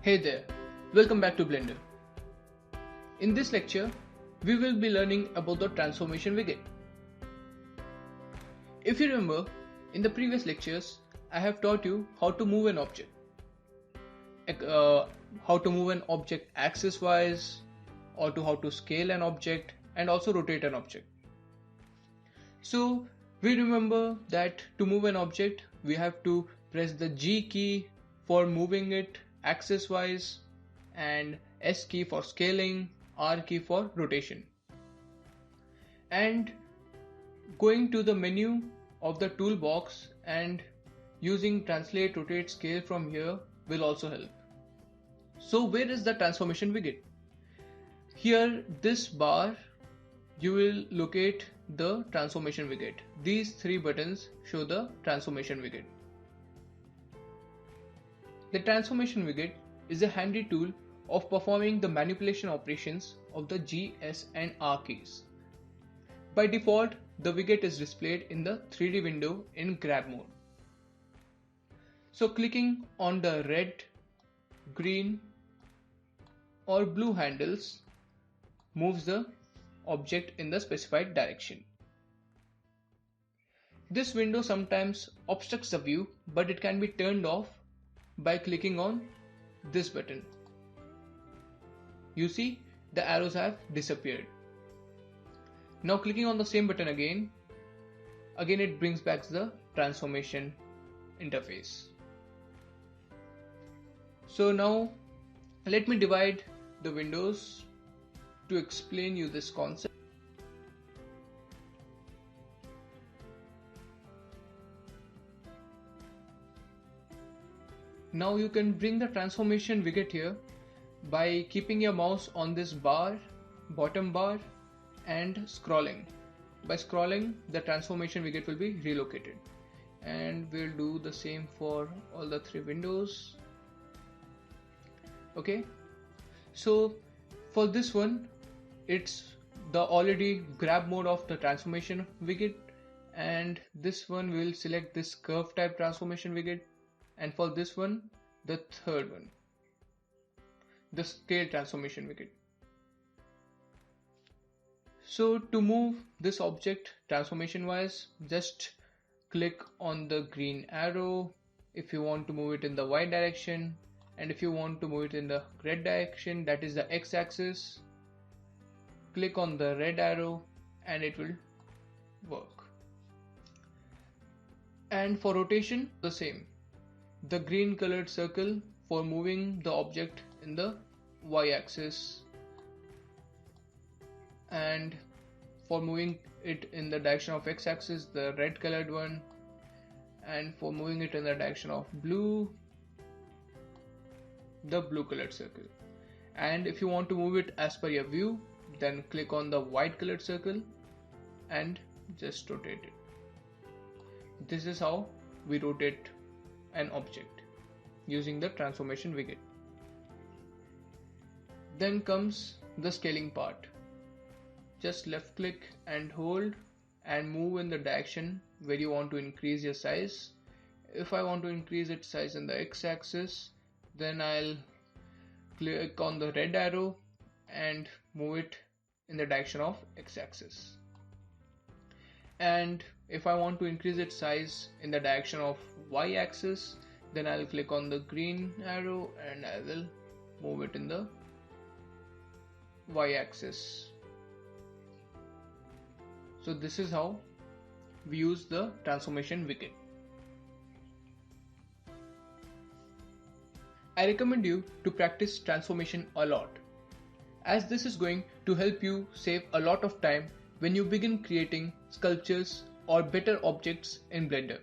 Hey there, welcome back to Blender. In this lecture, we will be learning about the Transformation Widget. If you remember, in the previous lectures, I have taught you how to move an object. How to move an object axis-wise, or how to scale an object and also rotate an object. So, we remember that to move an object, we have to press the G key for moving it axis wise and S key for scaling, R key for rotation. And going to the menu of the toolbox and using translate, rotate, scale from here will also help. So where is the transformation widget? Here, this bar, you will locate the transformation widget. These three buttons show the transformation widget. The transformation widget is a handy tool of performing the manipulation operations of the G, S and R keys. By default, the widget is displayed in the 3D window in grab mode. So clicking on the red, green or blue handles moves the object in the specified direction. This window sometimes obstructs the view, but it can be turned off by clicking on this button. You see, the arrows have disappeared. Now clicking on the same button again it brings back the transformation interface. So now let me divide the windows to explain you this concept. Now you can bring the transformation widget here by keeping your mouse on this bar, bottom bar and scrolling. By scrolling, the transformation widget will be relocated. And we'll do the same for all the three windows. Okay, so for this one, it's the already grab mode of the transformation widget, and this one will select this curve type transformation widget, and for this one, the third one, the scale transformation widget. So to move this object transformation wise, just click on the green arrow if you want to move it in the Y direction, and if you want to move it in the red direction, that is the X axis, click on the red arrow and it will work. And for rotation, the same. The green colored circle for moving the object in the Y axis, and for moving it in the direction of X axis, the red colored one, and for moving it in the direction of blue, the blue colored circle. And if you want to move it as per your view, then click on the white colored circle and just rotate it. This is how we rotate an object using the transformation widget. Then comes the scaling part. Just left click and hold and move in the direction where you want to increase your size. If I want to increase its size in the X axis, then I'll click on the red arrow and move it in the direction of X axis. And if I want to increase its size in the direction of Y axis, then I'll click on the green arrow and I will move it in the Y axis. So this is how we use the transformation widget. I recommend you to practice transformation a lot, as this is going to help you save a lot of time when you begin creating sculptures or better objects in Blender.